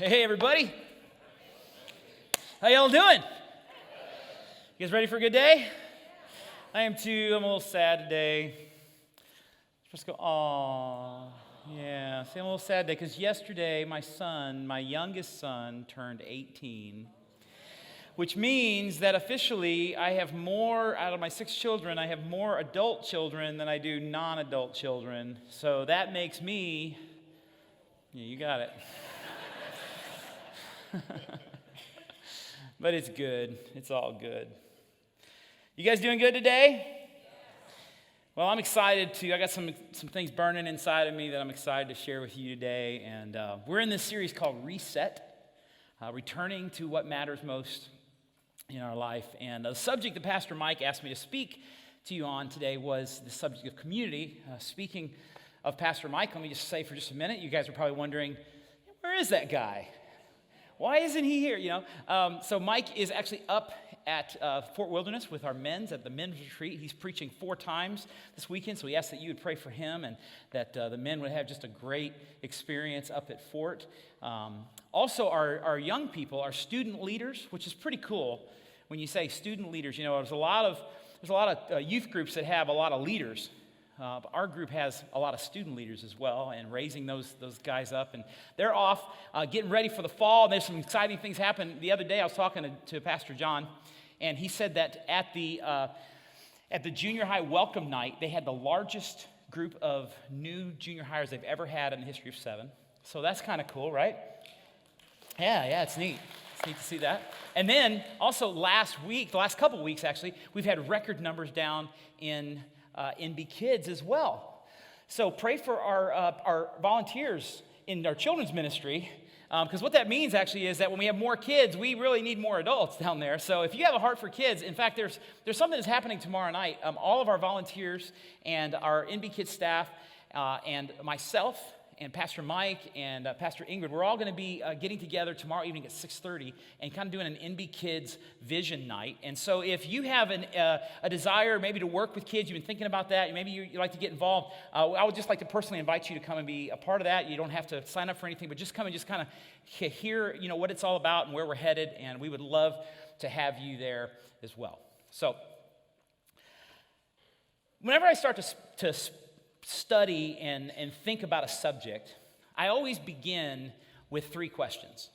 Hey everybody, how y'all doing? You guys ready for a good day? I am too. I'm a little sad today. Just go, aw, yeah. See, I'm a little sad today because yesterday my youngest son, turned 18, which means that officially I have more, out of my 6 children, I have more adult children than I do non-adult children. So that makes me, yeah, you got it. But it's good. It's all good. You guys doing good today? Well, I'm excited I got some things burning inside of me that I'm excited to share with you today. And we're in this series called Reset, returning to what matters most in our life. And the subject that Pastor Mike asked me to speak to you on today was the subject of community. Speaking of Pastor Mike, let me just say for just a minute, you guys are probably wondering, where is that guy? Why isn't he here? So Mike is actually up at Fort Wilderness with our men's at the men's retreat. He's preaching 4 times this weekend, so we asked that you would pray for him and that the men would have just a great experience up at Fort. Also, our young people, our student leaders, which is pretty cool. When you say student leaders, there's a lot of youth groups that have a lot of leaders. But our group has a lot of student leaders as well, and raising those guys up. And they're off getting ready for the fall. And there's some exciting things happen. The other day I was talking to Pastor John, and he said that at the junior high welcome night, they had the largest group of new junior hires they've ever had in the history of 7. So that's kind of cool, right? Yeah, it's neat. It's neat to see that. And then also the last couple of weeks actually, we've had record numbers down in NB Kids as well. So pray for our volunteers in our children's ministry, because what that means actually is that when we have more kids, we really need more adults down there. So if you have a heart for kids, in fact, there's something that's happening tomorrow night. All of our volunteers and our NB Kids staff and myself and Pastor Mike and Pastor Ingrid, we're all going to be getting together tomorrow evening at 6:30 and kind of doing an NB Kids vision night. And so if you have a desire maybe to work with kids, you've been thinking about that, maybe you like to get involved, I would just like to personally invite you to come and be a part of that. You don't have to sign up for anything, but just come and just kind of hear what it's all about and where we're headed, and we would love to have you there as well. So whenever I start to study and think about a subject, I always begin with 3 questions.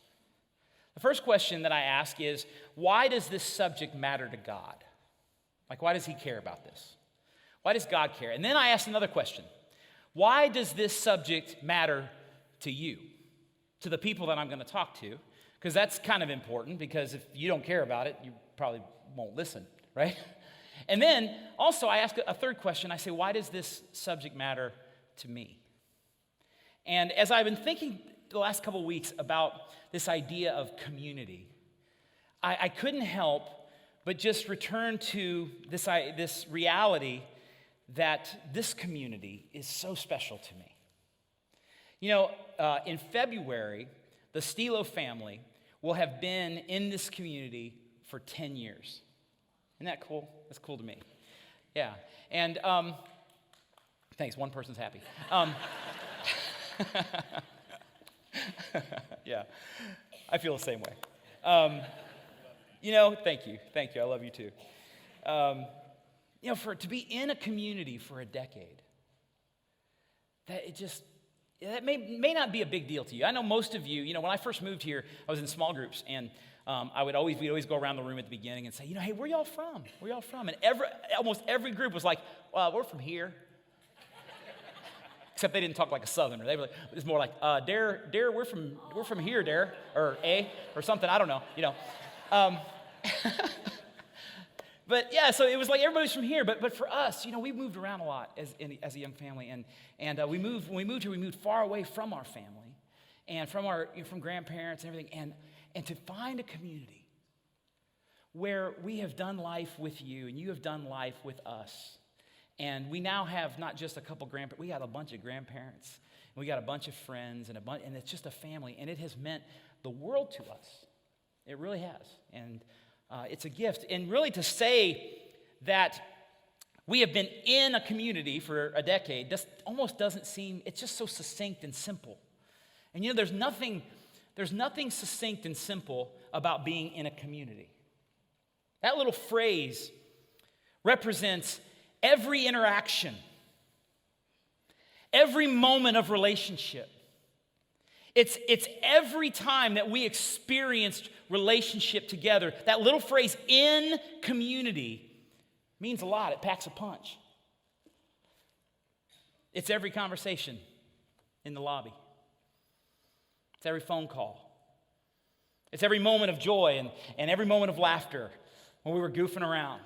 The first question that I ask is, why does this subject matter to God? Like, why does he care about this? Why does God care? And then I ask another question. Why does this subject matter to you, to the people that I'm going to talk to? Because that's kind of important, because if you don't care about it, you probably won't listen, right? And then also I ask a third question. I say, why does this subject matter to me? And as I've been thinking the last couple of weeks about this idea of community, I couldn't help but just return to this reality that this community is so special to me. In February, the Stilo family will have been in this community for 10 years. Isn't that cool? That's cool to me. Yeah. And thanks, one person's happy. Yeah, I feel the same way. Thank you. I love you too. To be in a community for a decade, that may not be a big deal to you. I know most of you, when I first moved here, I was in small groups, and we'd always go around the room at the beginning and say, hey, where y'all from? Where y'all from? And almost every group was like, well, we're from here. Except they didn't talk like a Southerner. They were like, it's more like, Dare, we're from here, Dare, or or something. I don't know, But yeah, so it was like everybody's from here. But for us, we moved around a lot as a young family, and when we moved here, we moved far away from our family and from grandparents and everything, and to find a community where we have done life with you and you have done life with us. And we now have not just a couple grandparents, we got a bunch of grandparents, and we got a bunch of friends, and it's just a family, and it has meant the world to us. It really has. And it's a gift. And really to say that we have been in a community for a decade almost doesn't seem, it's just so succinct and simple. And there's nothing there's nothing succinct and simple about being in a community. That little phrase represents every interaction, every moment of relationship. It's every time that we experienced relationship together. That little phrase, in community, means a lot. It packs a punch. It's every conversation in the lobby. It's every phone call. It's every moment of joy and every moment of laughter when we were goofing around.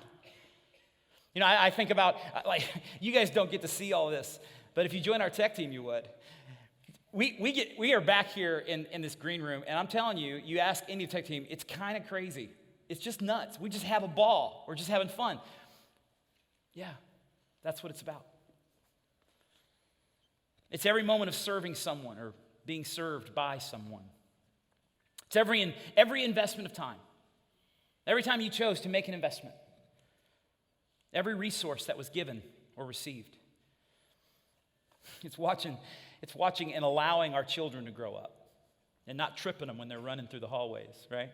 You know, I think about, like, you guys don't get to see all this, but if you join our tech team, you would. We are back here in this green room, and I'm telling you, you ask any tech team, it's kind of crazy. It's just nuts. We just have a ball. We're just having fun. Yeah, that's what it's about. It's every moment of serving someone or being served by someone. It's every investment of time. Every time you chose to make an investment. Every resource that was given or received. It's watching and allowing our children to grow up and not tripping them when they're running through the hallways, right?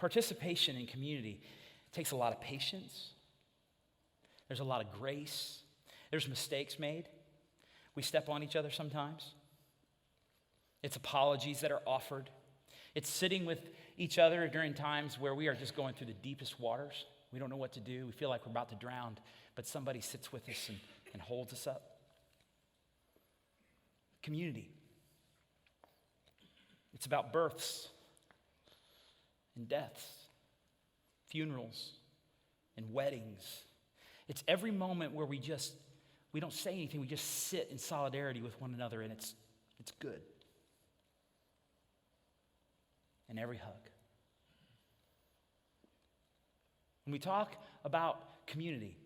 Participation in community takes a lot of patience. There's a lot of grace. There's mistakes made. We step on each other sometimes. It's apologies that are offered. It's sitting with each other during times where we are just going through the deepest waters. We don't know what to do. We feel like we're about to drown, but somebody sits with us and holds us up. Community. It's about births and deaths, funerals and weddings. It's every moment where we don't say anything. We just sit in solidarity with one another, and it's good. And every hug. When we talk about community,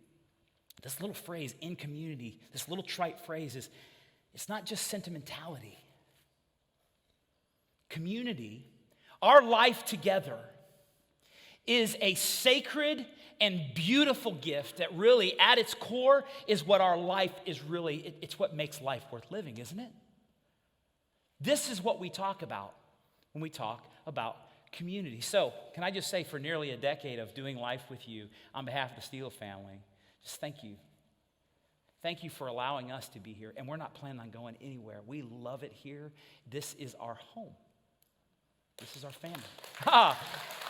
this little phrase, in community, this little trite phrase it's not just sentimentality. Community, our life together, is a sacred and beautiful gift that really, at its core, is what our life is really, it's what makes life worth living, isn't it? This is what we talk about when we talk about community. So, can I just say, for nearly a decade of doing life with you, on behalf of the Steele family, just thank you. Thank you for allowing us to be here, and we're not planning on going anywhere. We love it here. This is our home. This is our family.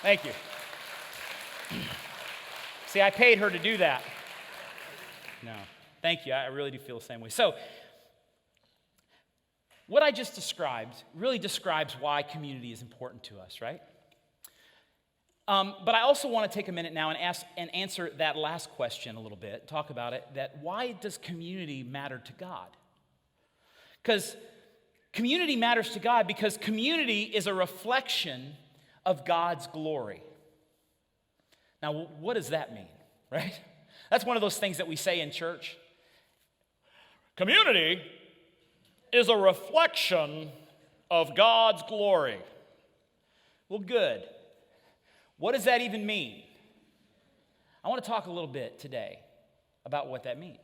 Thank you. See, I paid her to do that. No, thank you. I really do feel the same way. So, what I just described really describes why community is important to us, right? But I also want to take a minute now and answer that last question a little bit, talk about it, that why does community matter to God? Because community matters to God because community is a reflection of God's glory. Now, what does that mean, right? That's one of those things that we say in church. Community is a reflection of God's glory. Well, good. What does that even mean? I want to talk a little bit today about what that means.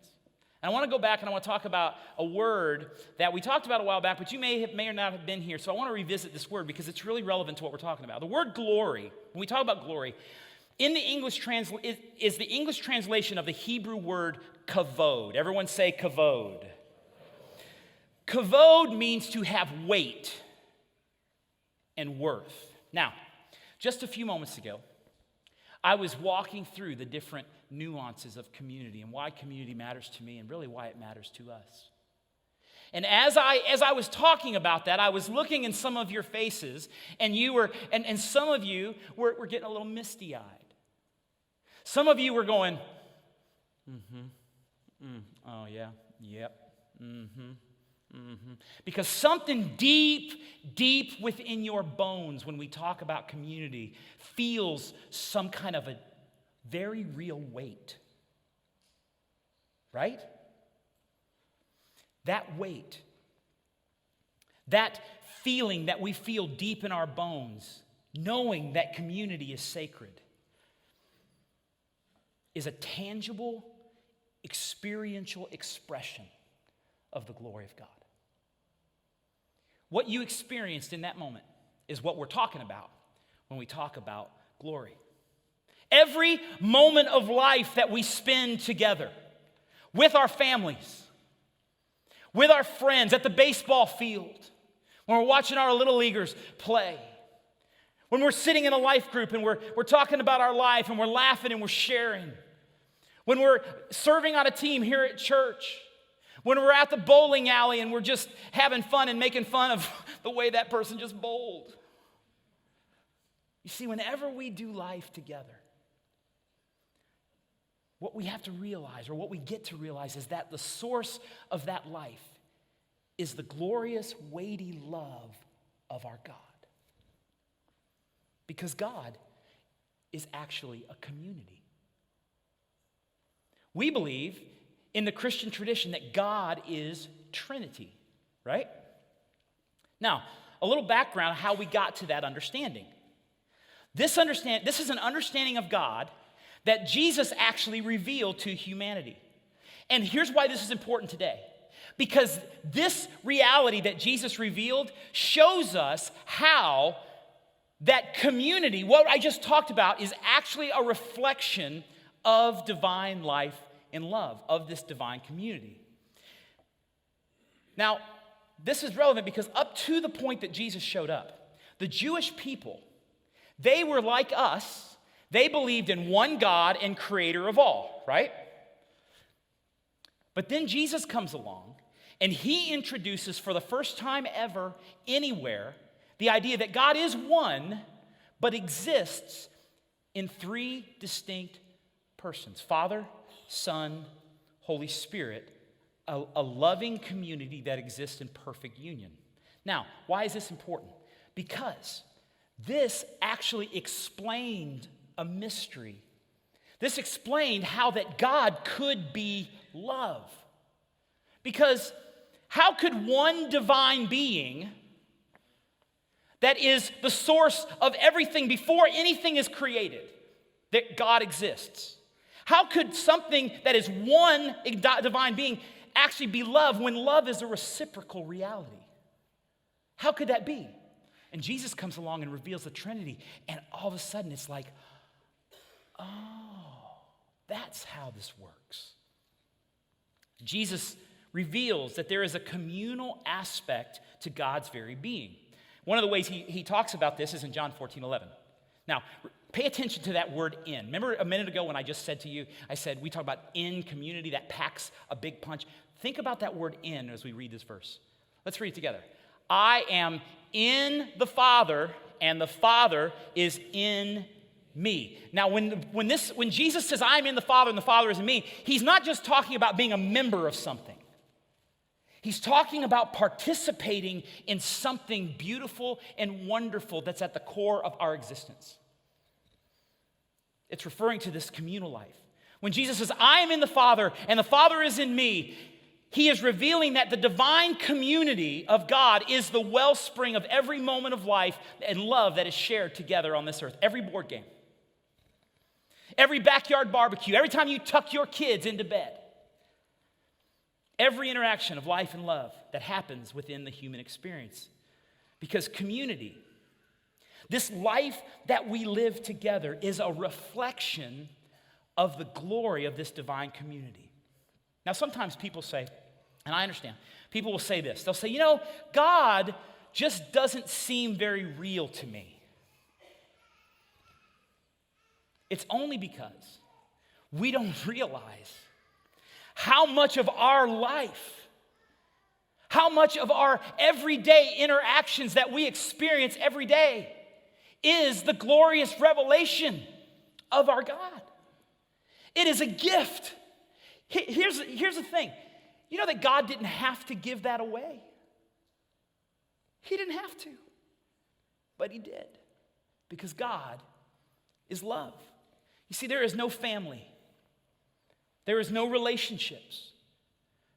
And I want to go back and I want to talk about a word that we talked about a while back, but you may or not have been here, so I want to revisit this word because it's really relevant to what we're talking about. The word glory, when we talk about glory, in the English is the English translation of the Hebrew word kavod. Everyone say kavod. Kavod means to have weight and worth. Now, just a few moments ago, I was walking through the different nuances of community and why community matters to me and really why it matters to us. And as I was talking about that, I was looking in some of your faces, and some of you were getting a little misty-eyed. Some of you were going, oh yeah, yep, Because something deep within your bones when we talk about community feels some kind of a very real weight. Right? That weight, that feeling that we feel deep in our bones, knowing that community is sacred, is a tangible, experiential expression of the glory of God. what you experienced in that moment is what we're talking about when we talk about glory. Every moment of life that we spend together with our families, with our friends at the baseball field, when we're watching our little leaguers play, when we're sitting in a life group and we're talking about our life and we're laughing and we're sharing, when we're serving on a team here at church, when we're at the bowling alley and we're just having fun and making fun of the way that person just bowled. You see, whenever we do life together, what we have to realize, or what we get to realize, is that the source of that life is the glorious, weighty love of our God. Because God is actually a community. We believe in the Christian tradition that God is Trinity, right? Now, a little background how we got to that understanding. This is an understanding of God that Jesus actually revealed to humanity. And here's why this is important today. Because this reality that Jesus revealed shows us how that community, what I just talked about, is actually a reflection of divine life and love, of this divine community. Now, this is relevant because up to the point that Jesus showed up, the Jewish people, they were like us. They believed in one God and creator of all, right? But then Jesus comes along and he introduces for the first time ever anywhere the idea that God is one but exists in three distinct persons: Father, Son, Holy Spirit, a loving community that exists in perfect union. Now, why is this important? Because this actually explained a mystery. This explained how that God could be love. Because how could one divine being that is the source of everything before anything is created, that God exists, how could something that is one divine being actually be love when love is a reciprocal reality? How could that be? And Jesus comes along and reveals the Trinity, and all of a sudden it's like, oh, that's how this works. Jesus reveals that there is a communal aspect to God's very being. One of the ways he talks about this is in John 14:11. Now, pay attention to that word in. Remember a minute ago when I just said to you, I said we talk about in community, that packs a big punch. Think about that word in as we read this verse. Let's read it together. I am in the Father, and the Father is in me. Now, when Jesus says I'm in the Father and the Father is in me, he's not just talking about being a member of something. He's talking about participating in something beautiful and wonderful that's at the core of our existence. It's referring to this communal life. When Jesus says, I am in the Father and the Father is in me, he is revealing that the divine community of God is the wellspring of every moment of life and love that is shared together on this earth. Every board game, every backyard barbecue, every time you tuck your kids into bed, every interaction of life and love that happens within the human experience. Because community, this life that we live together, is a reflection of the glory of this divine community. Now, sometimes people say, and I understand, people will say this. They'll say, God just doesn't seem very real to me. It's only because we don't realize how much of our life, how much of our everyday interactions that we experience every day is the glorious revelation of our God. It is a gift. Here's the thing. You know that God didn't have to give that away. He didn't have to. But he did. Because God is love. You see, there is no family. There is no relationships.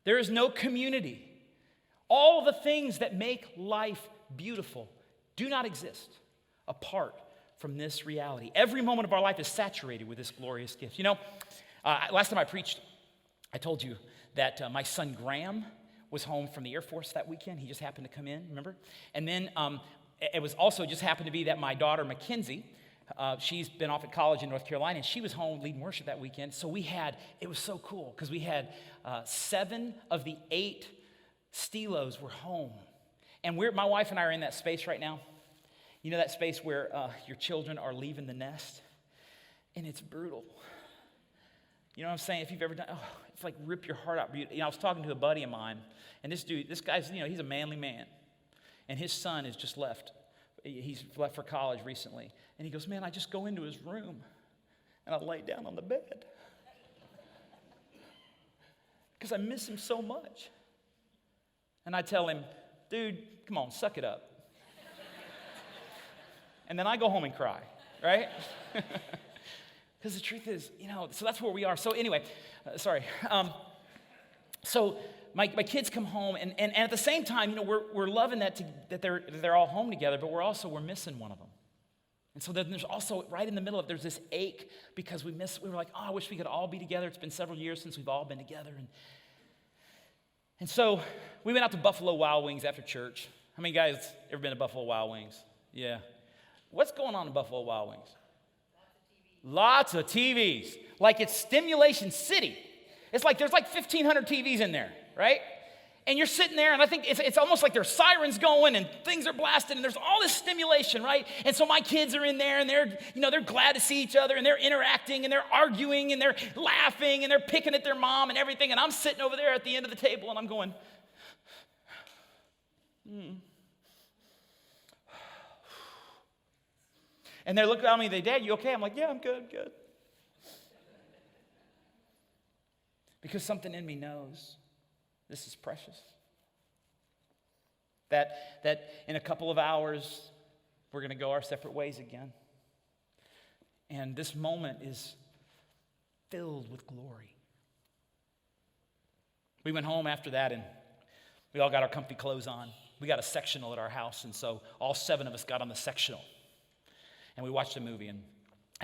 There is no community. All the things that make life beautiful do not exist apart from this reality. Every moment of our life is saturated with this glorious gift. Last time I preached, I told you that my son Graham was home from the Air Force that weekend. He just happened to come in, remember? And then it was also just happened to be that my daughter, Mackenzie, she's been off at college in North Carolina, and she was home leading worship that weekend. So it was so cool, because we had 7 of the 8 Stelos were home. And my wife and I are in that space right now. You know that space where your children are leaving the nest? And it's brutal. You know what I'm saying? If you've ever done, it's like rip your heart out. I was talking to a buddy of mine, and this guy's, he's a manly man. And his son has just left. He's left for college recently. And he goes, man, I just go into his room, and I lay down on the bed. Because I miss him so much. And I tell him, dude, come on, suck it up. And then I go home and cry, right? Because the truth is, so that's where we are. So anyway, sorry. So my kids come home, and at the same time, we're loving that they're all home together, but we're missing one of them. And so then there's also, right in the middle of it, there's this ache because we were like, I wish we could all be together. It's been several years since we've all been together. And so we went out to Buffalo Wild Wings after church. How many guys ever been to Buffalo Wild Wings? Yeah. What's going on in Buffalo Wild Wings? Lots of TVs. Like it's Stimulation City. It's like there's like 1,500 TVs in there, right? And you're sitting there, and I think it's almost like there's sirens going and things are blasting, and there's all this stimulation, right? And so my kids are in there, and they're glad to see each other, and they're interacting, and they're arguing, and they're laughing, and they're picking at their mom and everything. And I'm sitting over there at the end of the table, and I'm going, And they're looking at me, Dad, you okay? I'm like, yeah, I'm good, good. Because something in me knows this is precious. That in a couple of hours, we're going to go our separate ways again. And this moment is filled with glory. We went home after that, and we all got our comfy clothes on. We got a sectional at our house, and so all 7 of us got on the sectional. And we watched a movie, and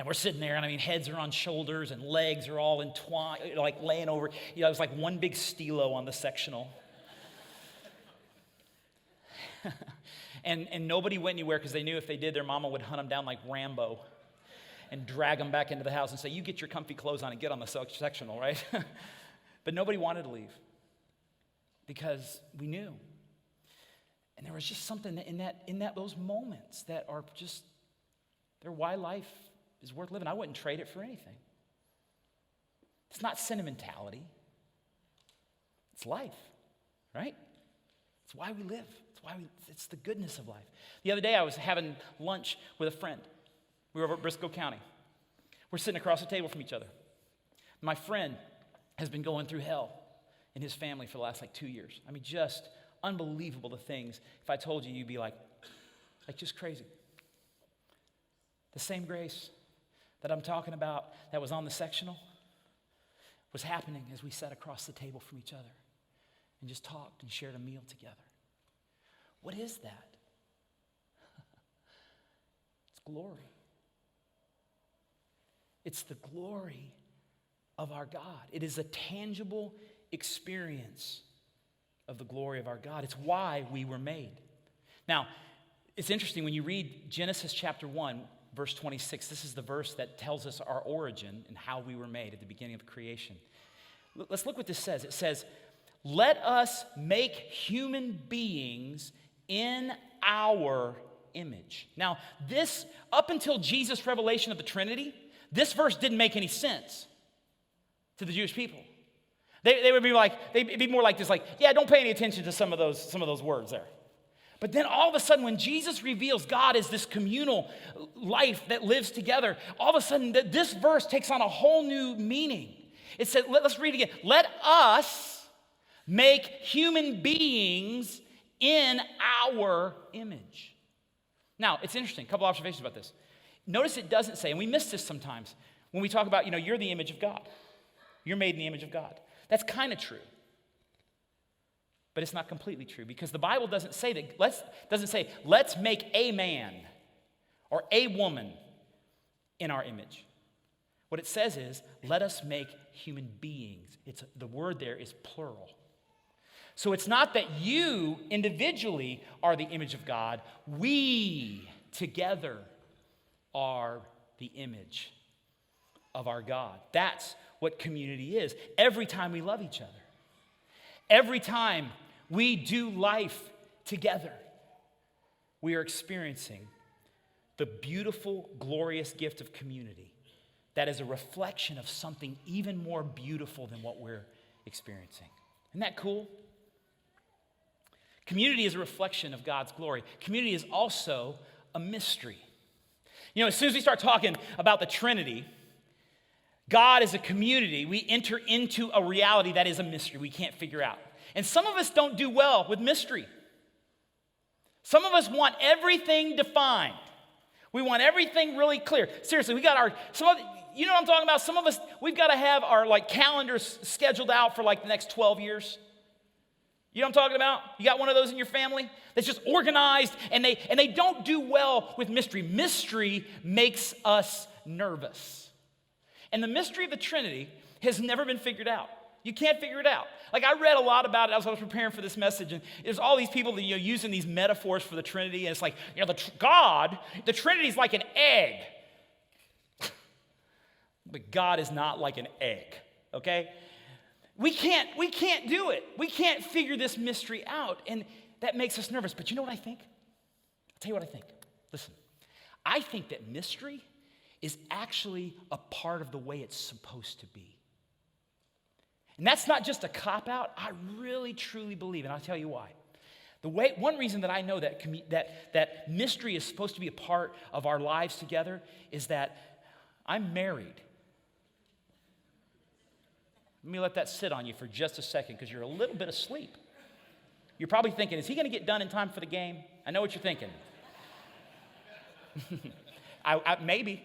we're sitting there, and heads are on shoulders, and legs are all entwined, like laying over. It was like one big stilo on the sectional. and nobody went anywhere because they knew if they did, their mama would hunt them down like Rambo and drag them back into the house and say, you get your comfy clothes on and get on the sectional, right? But nobody wanted to leave because we knew. And there was just something in those moments that are just, they're why life is worth living. I wouldn't trade it for anything. It's not sentimentality. It's life, right? It's why we live. It's the goodness of life. The other day I was having lunch with a friend. We were over at Briscoe County. We're sitting across the table from each other. My friend has been going through hell in his family for the last 2 years. Just unbelievable the things. If I told you, you'd be like just crazy. The same grace that I'm talking about that was on the sectional was happening as we sat across the table from each other and just talked and shared a meal together. What is that? It's glory. It's the glory of our God. It is a tangible experience of the glory of our God. It's why we were made. Now, it's interesting when you read Genesis chapter 1, verse 26, this is the verse that tells us our origin and how we were made at the beginning of creation. Let's look what this says. It says, let us make human beings in our image. Now, this, up until Jesus' revelation of the Trinity, this verse didn't make any sense to the Jewish people. They would be like, they'd be more like this, yeah, don't pay any attention to some of those words there. But then all of a sudden, when Jesus reveals God as this communal life that lives together, all of a sudden this verse takes on a whole new meaning. It said, let's read it again. Let us make human beings in our image. Now, it's interesting, a couple observations about this. Notice it doesn't say, and we miss this sometimes, when we talk about, you're the image of God. You're made in the image of God. That's kind of true. But it's not completely true because the Bible doesn't say that. Let's make a man or a woman in our image. What it says is, let us make human beings. The word there is plural. So it's not that you individually are the image of God. We together are the image of our God. That's what community is. Every time we love each other, every time we do life together, we are experiencing the beautiful, glorious gift of community that is a reflection of something even more beautiful than what we're experiencing. Isn't that cool? Community is a reflection of God's glory. Community is also a mystery. You know, as soon as we start talking about the Trinity, God is a community, we enter into a reality that is a mystery we can't figure out. And some of us don't do well with mystery. Some of us want everything defined. We want everything really clear. Seriously, you know what I'm talking about? Some of us, we've got to have our calendars scheduled out for the next 12 years. You know what I'm talking about? You got one of those in your family that's just organized, and they don't do well with mystery. Mystery makes us nervous. And the mystery of the Trinity has never been figured out. You can't figure it out. I read a lot about it as I was preparing for this message, and there's all these people that using these metaphors for the Trinity, and it's the Trinity is like an egg. But God is not like an egg, okay? We can't do it. We can't figure this mystery out, and that makes us nervous. But you know what I think? I'll tell you what I think. Listen, I think that mystery is actually a part of the way it's supposed to be. And that's not just a cop-out. I really, truly believe, and I'll tell you why. One reason that I know that mystery is supposed to be a part of our lives together is that I'm married. Let me let that sit on you for just a second because you're a little bit asleep. You're probably thinking, is he going to get done in time for the game? I know what you're thinking. Maybe,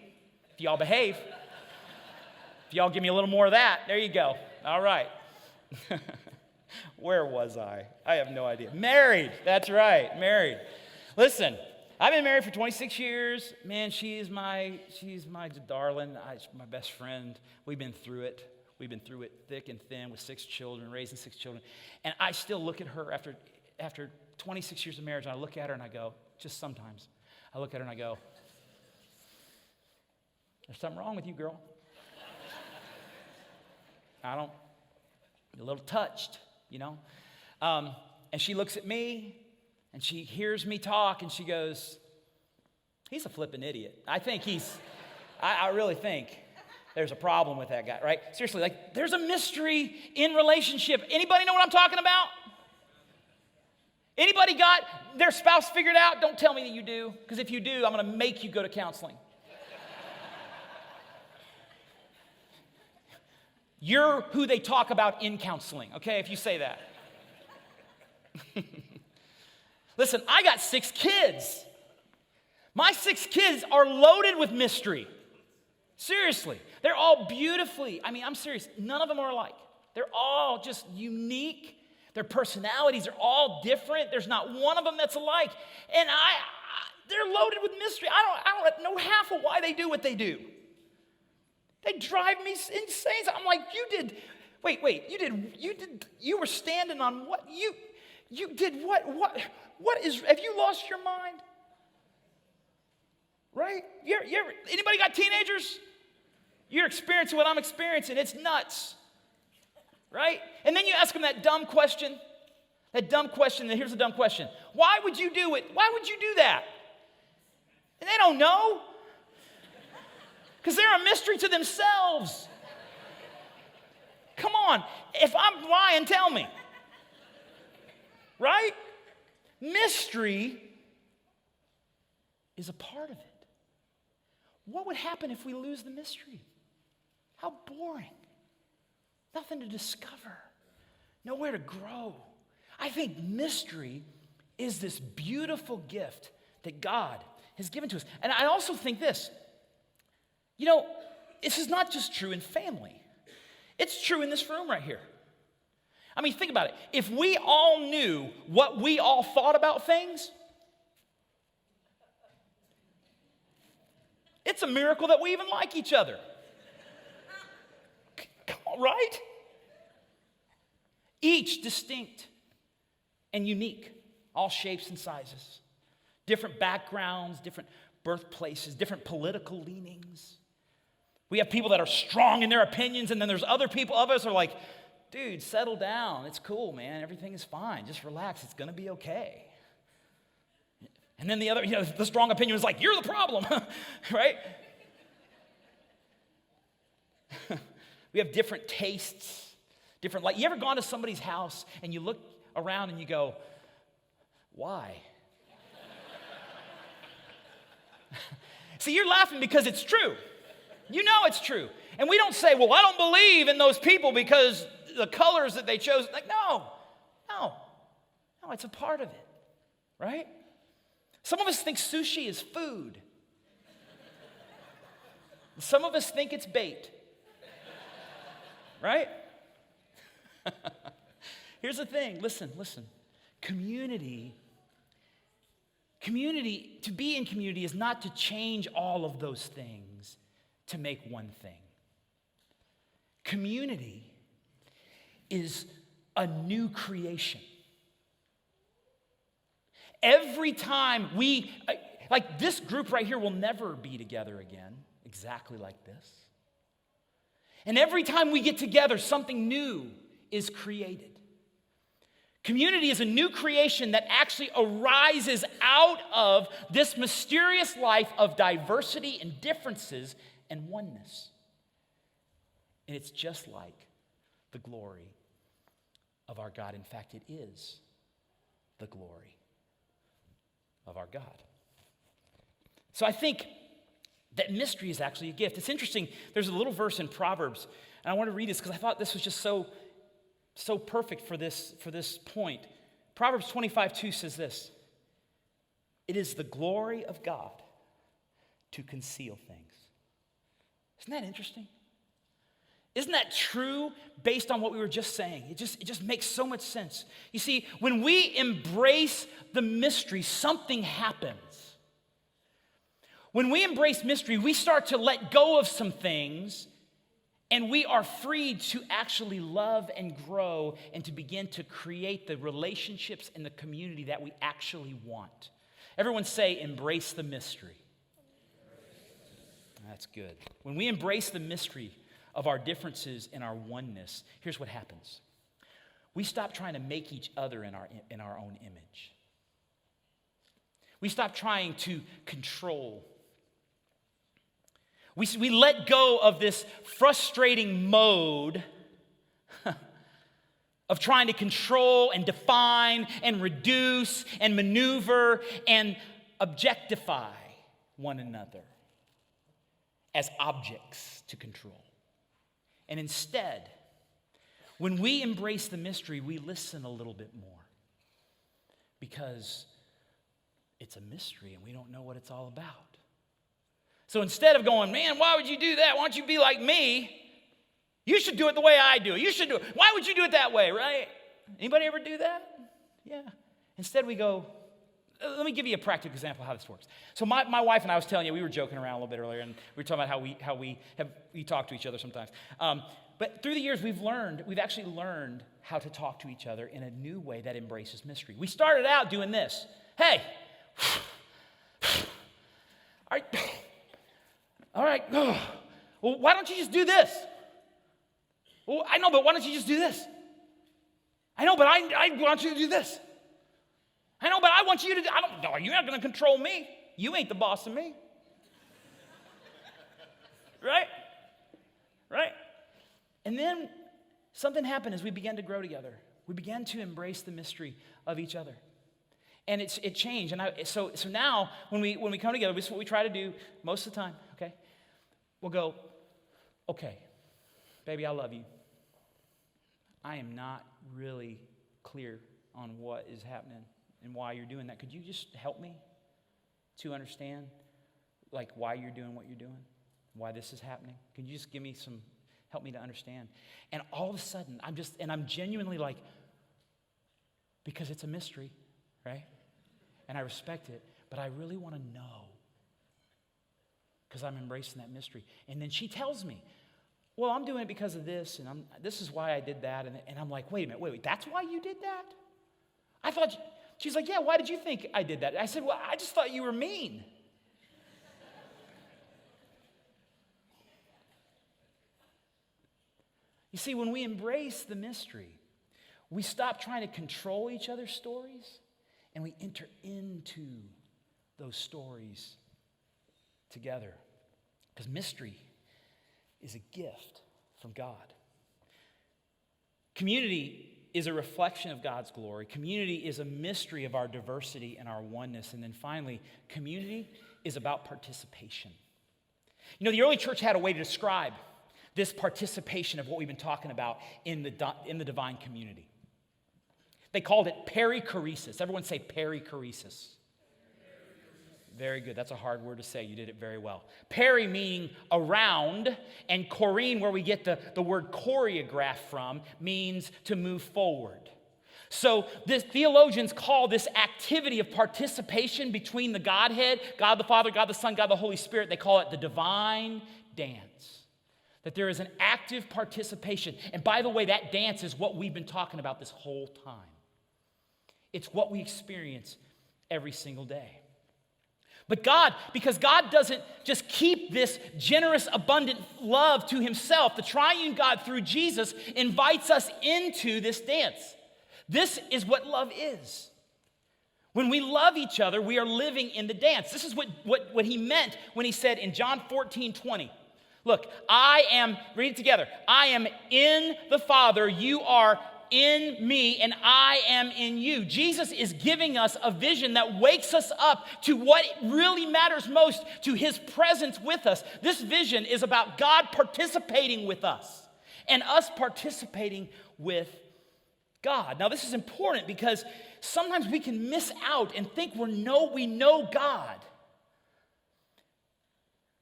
if y'all behave. If y'all give me a little more of that, there you go. All right. Where was I? I have no idea. Married. That's right. Married. Listen, I've been married for 26 years. Man, she's my darling. She's my best friend. We've been through it. We've been through it thick and thin with 6 children, raising 6 children. And I still look at her after 26 years of marriage, and I look at her and I go, just sometimes, I look at her and I go, there's something wrong with you, girl. I'm a little touched, you know. And she looks at me, and she hears me talk, and she goes, he's a flipping idiot. I really think there's a problem with that guy, right? Seriously, there's a mystery in relationship. Anybody know what I'm talking about? Anybody got their spouse figured out? Don't tell me that you do, because if you do, I'm going to make you go to counseling. You're who they talk about in counseling, okay, if you say that. Listen, I got 6 kids. My 6 kids are loaded with mystery. Seriously. They're all beautifully, I'm serious, none of them are alike. They're all just unique. Their personalities are all different. There's not one of them that's alike. And they're loaded with mystery. I don't know half of why they do what they do. They drive me insane. I'm like, you were standing on what? You did what? Have you lost your mind? Right? Anybody got teenagers? You're experiencing what I'm experiencing. It's nuts. Right? And then you ask them that dumb question. Here's a dumb question. Why would you do it? Why would you do that? And they don't know. Because they're a mystery to themselves. Come on. If I'm lying, tell me. Right? Mystery is a part of it. What would happen if we lose the mystery? How boring. Nothing to discover. Nowhere to grow. I think mystery is this beautiful gift that God has given to us. And I also think this. This is not just true in family. It's true in this room right here. Think about it. If we all knew what we all thought about things, it's a miracle that we even like each other. Right? Each distinct, and unique, all shapes and sizes, different backgrounds, different birthplaces, different political leanings. We have people that are strong in their opinions, and then there's other people of us are like, dude, settle down. It's cool, man. Everything is fine. Just relax. It's going to be okay. And then the other, the strong opinion is like, you're the problem, right? We have different tastes, different light. You ever gone to somebody's house and you look around and you go, why? See, you're laughing because it's true. You know it's true. And we don't say, well, I don't believe in those people because the colors that they chose. Like, no, it's a part of it, right? Some of us think sushi is food. Some of us think it's bait, right? Here's the thing, listen. Community, to be in community is not to change all of those things to make one thing. Community is a new creation. Every time like this group right here will never be together again, exactly like this. And every time we get together, something new is created. Community is a new creation that actually arises out of this mysterious life of diversity and differences and oneness. And it's just like the glory of our God. In fact, it is the glory of our God. So I think that mystery is actually a gift. It's interesting. There's a little verse in Proverbs, and I want to read this because I thought this was just so perfect for this point. Proverbs 25:2 says this: it is the glory of God to conceal things. Isn't that interesting? Isn't that true based on what we were just saying? It just makes so much sense. You see, when we embrace the mystery, something happens. When we embrace mystery, we start to let go of some things, and we are freed to actually love and grow and to begin to create the relationships and the community that we actually want. Everyone say, embrace the mystery. That's good. When we embrace the mystery of our differences and our oneness, here's what happens. We stop trying to make each other in our own image. We stop trying to control. We let go of this frustrating mode of trying to control and define and reduce and maneuver and objectify one another as objects to control. And instead, when we embrace the mystery, we listen a little bit more because it's a mystery and we don't know what it's all about. So instead of going, man, why would you do that? Why don't you be like me? You should do it the way I do it. You should do it. Why would you do it that way, right? Anybody ever do that? Yeah. Instead we go, let me give you a practical example of how this works. So my wife and I was telling you, we were joking around a little bit earlier, and we were talking about how we talk to each other sometimes. But through the years, we've actually learned how to talk to each other in a new way that embraces mystery. We started out doing this. Hey, all right. Well, why don't you just do this? Well, I know, but why don't you just do this? I know, but I want you to do this. I know, but I want you to do, no, you're not going to control me. You ain't the boss of me. Right? And then something happened as we began to grow together. We began to embrace the mystery of each other. And it changed. And so now when we come together, this is what we try to do most of the time, okay? We'll go, okay, baby, I love you. I am not really clear on what is happening and why you're doing that. Could you just help me to understand, like, why you're doing what you're doing, why this is happening? Could you just help me to understand? And all of a sudden, I'm genuinely like, because it's a mystery, right? And I respect it, but I really want to know because I'm embracing that mystery. And then she tells me, well, I'm doing it because of this, and this is why I did that. And I'm like, wait a minute, that's why you did that? She's like, yeah, why did you think I did that? I said, well, I just thought you were mean. You see, when we embrace the mystery, we stop trying to control each other's stories, and we enter into those stories together. Because mystery is a gift from God. Community is a reflection of God's glory. Community is a mystery of our diversity and our oneness. And then finally, community is about participation. You know, the early church had a way to describe this participation of what we've been talking about in the divine community. They called it perichoresis. Everyone say perichoresis. Very good. That's a hard word to say. You did it very well. Peri meaning around, and chorene, where we get the word choreograph from, means to move forward. So the theologians call this activity of participation between the Godhead, God the Father, God the Son, God the Holy Spirit, they call it the divine dance. That there is an active participation. And by the way, that dance is what we've been talking about this whole time. It's what we experience every single day. But God, because God doesn't just keep this generous, abundant love to himself, the triune God through Jesus invites us into this dance. This is what love is. When we love each other, we are living in the dance. This is what he meant when he said in John 14:20, look, read it together, I am in the Father, you are in me, and I am in you. Jesus is giving us a vision that wakes us up to what really matters most, to his presence with us. This vision is about God participating with us and us participating with God. Now, this is important because sometimes we can miss out and think we know God.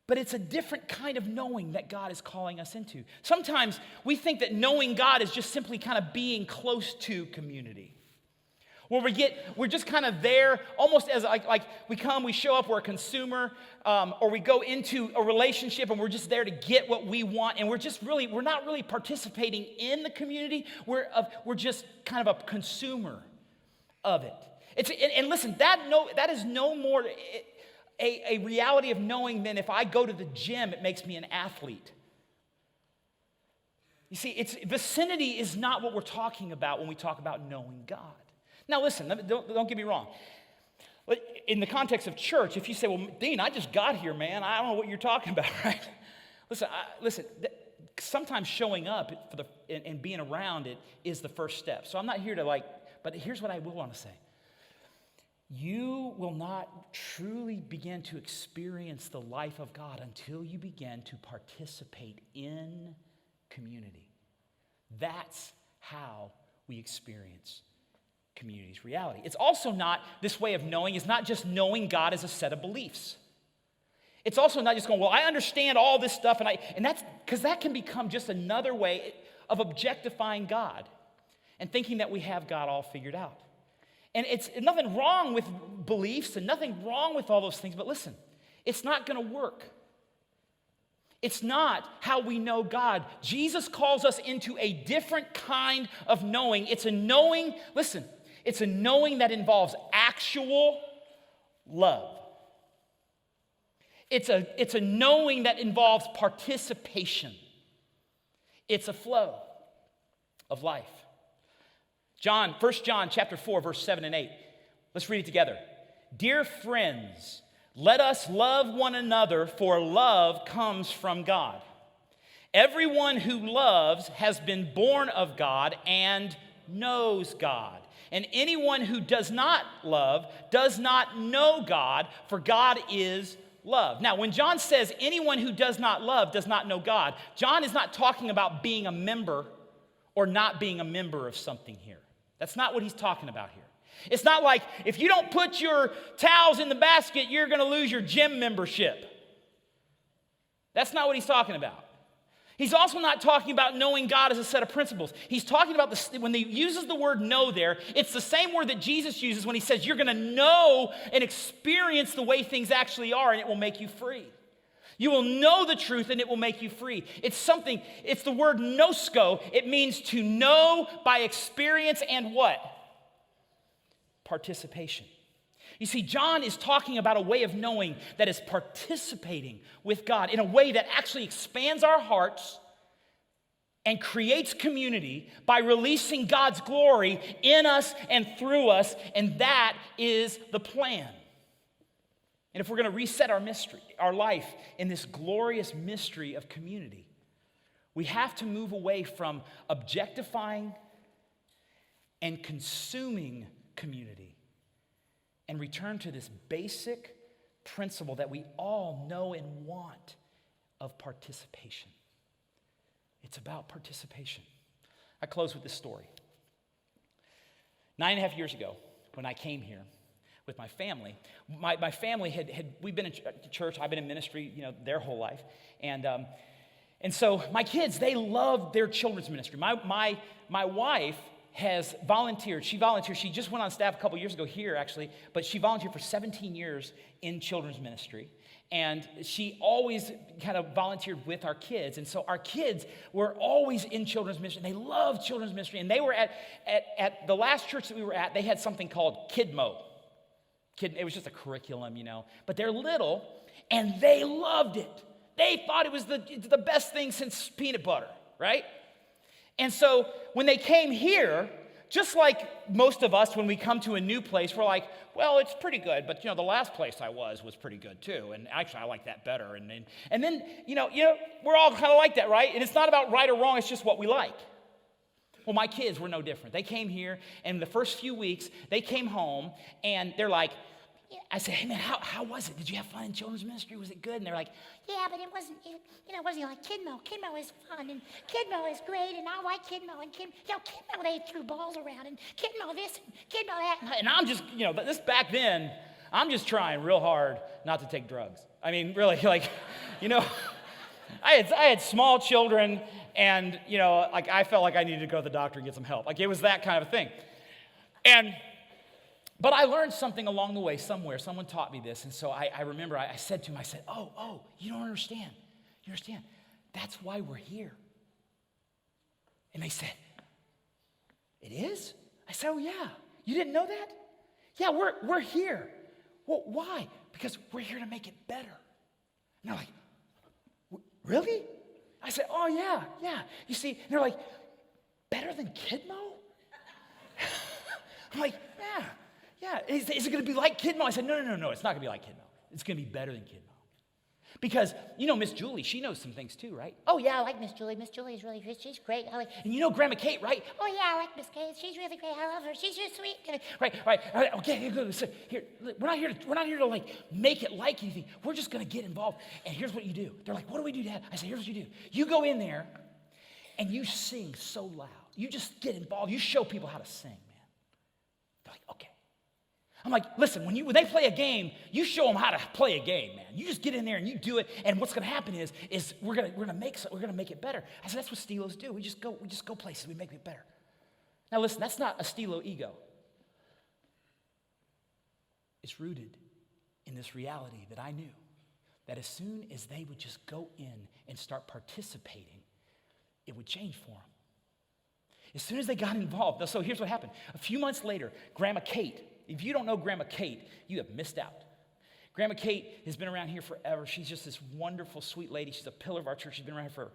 But it's a different kind of knowing that God is calling us into. Sometimes we think that knowing God is just simply kind of being close to community. Where we're just kind of there almost as like we show up, we're a consumer, or we go into a relationship and we're just there to get what we want, and we're not really participating in the community. We're just kind of a consumer of it. And listen, that is no more a reality of knowing than if I go to the gym, it makes me an athlete. You see, vicinity is not what we're talking about when we talk about knowing God. Now listen, don't get me wrong. In the context of church, if you say, well, Dean, I just got here, man. I don't know what you're talking about, right? Listen. Sometimes showing up and being around it is the first step. So I'm not here to but here's what I will want to say. You will not truly begin to experience the life of God until you begin to participate in community. That's how we experience community's reality. It's also not, this way of knowing is not just knowing God as a set of beliefs. It's also not just going, well, I understand all this stuff, and that's because that can become just another way of objectifying God and thinking that we have God all figured out. And it's nothing wrong with beliefs and nothing wrong with all those things, but listen, it's not going to work. It's not how we know God. Jesus calls us into a different kind of knowing. It's a knowing, listen, it's a knowing that involves actual love. It's a knowing that involves participation. It's a flow of life. 1 John chapter 4, verse 7 and 8. Let's read it together. Dear friends, let us love one another, for love comes from God. Everyone who loves has been born of God and knows God. And anyone who does not love does not know God, for God is love. Now, when John says anyone who does not love does not know God, John is not talking about being a member or not being a member of something here. That's not what he's talking about here. It's not like if you don't put your towels in the basket, you're going to lose your gym membership. That's not what he's talking about. He's also not talking about knowing God as a set of principles. He's talking about when he uses the word know there, it's the same word that Jesus uses when he says you're going to know and experience the way things actually are, and it will make you free. You will know the truth and it will make you free. It's the word gnosko. It means to know by experience and what? participation. You see, John is talking about a way of knowing that is participating with God in a way that actually expands our hearts and creates community by releasing God's glory in us and through us, and that is the plan. And if we're going to reset our life in this glorious mystery of community, we have to move away from objectifying and consuming community and return to this basic principle that we all know and want of participation. It's about participation. I close with this story. 9.5 years ago, when I came here with my family, my family we've been in church, I've been in ministry, their whole life. And so my kids, they love their children's ministry. My wife has volunteered. She just went on staff a couple years ago here, actually, but she volunteered for 17 years in children's ministry. And she always kind of volunteered with our kids. And so our kids were always in children's ministry. And they loved children's ministry. And they were at the last church that we were at, they had something called Kidmo. It was just a curriculum, But they're little, and they loved it. They thought it was the best thing since peanut butter, right? And so when they came here, just like most of us, when we come to a new place, we're like, well, it's pretty good, but the last place I was pretty good too, and actually I like that better. And then we're all kind of like that, right? And it's not about right or wrong; it's just what we like. Well, my kids were no different. They came here, and the first few weeks, they came home, and they're like, I said, hey man, how was it? Did you have fun in children's ministry? Was it good? And they're like, yeah, but it wasn't like Kidmo. Kidmo is fun, and Kidmo is great, and I like Kidmo. And Kidmo, they threw balls around, and Kidmo this, and Kidmo that. And I'm just, this back then, I'm just trying real hard not to take drugs. I mean, really, I had small children, and, I felt like I needed to go to the doctor and get some help. Like, it was that kind of a thing. But I learned something along the way somewhere. Someone taught me this. And so I remember I said to him, oh, you don't understand. You understand? That's why we're here. And they said, it is? I said, oh, yeah. You didn't know that? Yeah, we're here. Well, why? Because we're here to make it better. And they're like, really? I said, oh, yeah. You see, they're like, better than Kidmo? I'm like, yeah. Yeah, is it going to be like Kidmo? I said, no, it's not going to be like Kidmo. It's going to be better than Kidmo. Because, Miss Julie, she knows some things too, right? Oh, yeah, I like Miss Julie. Miss Julie is really good. She's great. And Grandma Kate, right? Oh, yeah, I like Miss Kate. She's really great. I love her. She's just sweet. Right. Okay, good. So here, we're not here to make it like anything. We're just going to get involved. And here's what you do. They're like, what do we do, Dad? I said, here's what you do. You go in there, and you sing so loud. You just get involved. You show people how to sing, man. They're like, okay. I'm like, listen, when they play a game, you show them how to play a game, man. You just get in there and you do it, and what's going to happen is we're gonna make it better. I said, that's what Steelos do. We just go places, we make it better. Now listen, that's not a Steelo ego. It's rooted in this reality that I knew that as soon as they would just go in and start participating, it would change for them. As soon as they got involved, so here's what happened. A few months later, Grandma Kate. If you don't know Grandma Kate, you have missed out. Grandma Kate has been around here forever. She's just this wonderful, sweet lady. She's a pillar of our church. She's been around here forever.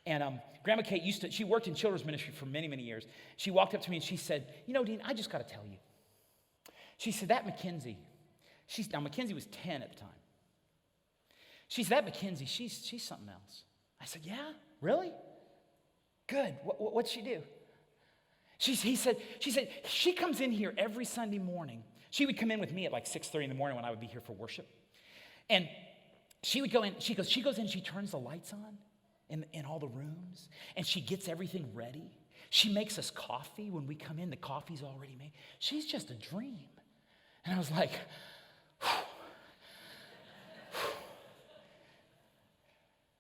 And Grandma Kate she worked in children's ministry for many, many years. She walked up to me and she said, Dean, I just got to tell you. She said, that Mackenzie, now Mackenzie was 10 at the time. She said, that Mackenzie, she's something else. I said, yeah, really? Good. What'd she do? She said, she comes in here every Sunday morning. She would come in with me at like 6:30 in the morning when I would be here for worship. And she would go in, she goes in, she turns the lights on in all the rooms, and she gets everything ready. She makes us coffee when we come in. The coffee's already made. She's just a dream. And I was like, whew.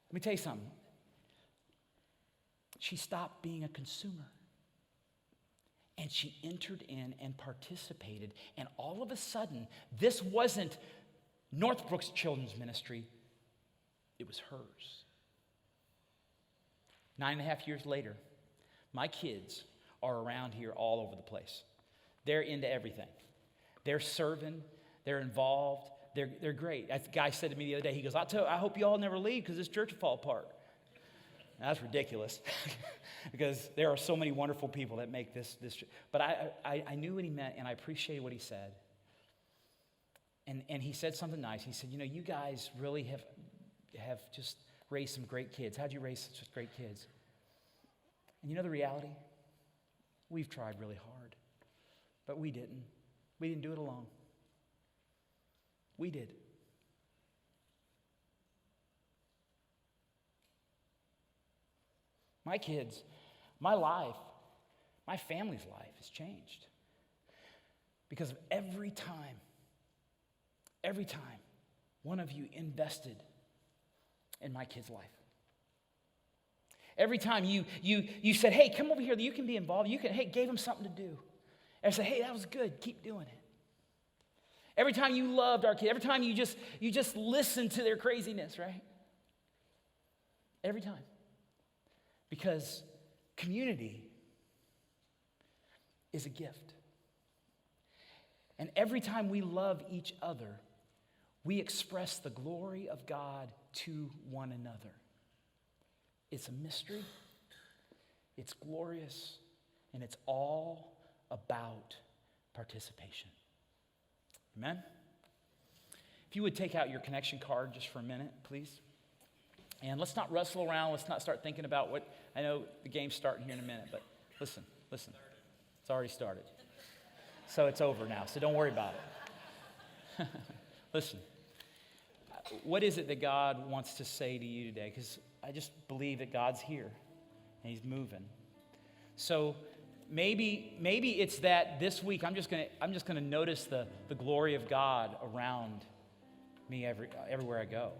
Let me tell you something. She stopped being a consumer. And she entered in and participated. And all of a sudden, this wasn't Northbrook's children's ministry. It was hers. 9.5 years later, my kids are around here all over the place. They're into everything. They're serving, they're involved, they're great. A guy said to me the other day, he goes, I hope you all never leave because this church will fall apart. Now, that's ridiculous because there are so many wonderful people that make this. But I knew what he meant, and I appreciated what he said. And he said something nice. He said, you guys really have just raised some great kids. How'd you raise such great kids? And you know the reality? We've tried really hard, but we didn't. We didn't do it alone. We did. My kids, my life, my family's life has changed because of every time one of you invested in my kid's life. Every time you said, hey, come over here, you can be involved. Gave them something to do. And I said, hey, that was good, keep doing it. Every time you loved our kid, every time you just listened to their craziness, right? Every time. Because community is a gift. And every time we love each other, we express the glory of God to one another. It's a mystery, it's glorious, and it's all about participation. Amen? If you would take out your connection card just for a minute, please. And let's not wrestle around. Let's not start thinking about what, I know the game's starting here in a minute, but listen. It's already started. So it's over now, so don't worry about it. Listen, what is it that God wants to say to you today? Because I just believe that God's here and he's moving. So maybe it's that this week I'm just gonna notice the glory of God around me everywhere I go.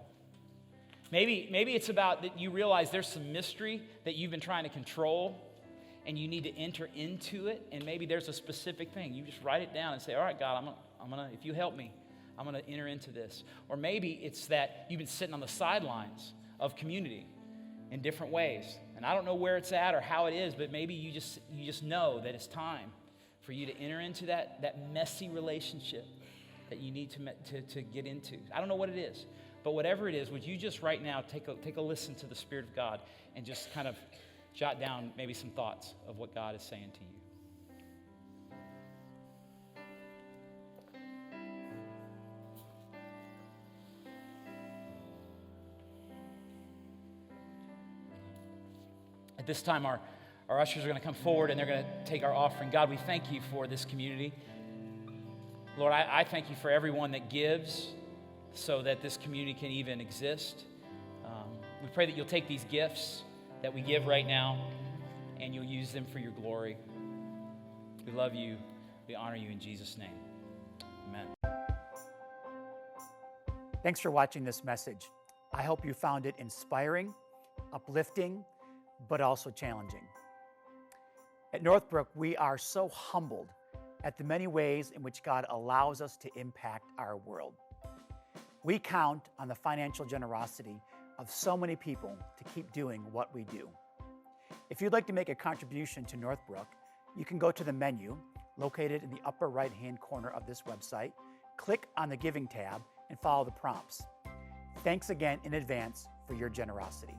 Maybe it's about that you realize there's some mystery that you've been trying to control and you need to enter into it, and maybe there's a specific thing. You just write it down and say, all right, God, I'm gonna if you help me, I'm gonna enter into this. Or maybe it's that you've been sitting on the sidelines of community in different ways. And I don't know where it's at or how it is, but maybe you just know that it's time for you to enter into that messy relationship that you need to get into. I don't know what it is. But whatever it is, would you just right now take a listen to the Spirit of God and just kind of jot down maybe some thoughts of what God is saying to you. At this time, our ushers are going to come forward and they're going to take our offering. God, we thank you for this community. Lord, I thank you for everyone that gives so that this community can even exist. We pray that you'll take these gifts that we give right now and you'll use them for your glory. We love you. We honor you in Jesus' name. Amen. Thanks for watching this message. I hope you found it inspiring, uplifting, but also challenging. At Northbrook, we are so humbled at the many ways in which God allows us to impact our world. We count on the financial generosity of so many people to keep doing what we do. If you'd like to make a contribution to Northbrook, you can go to the menu located in the upper right-hand corner of this website, click on the Giving tab, and follow the prompts. Thanks again in advance for your generosity.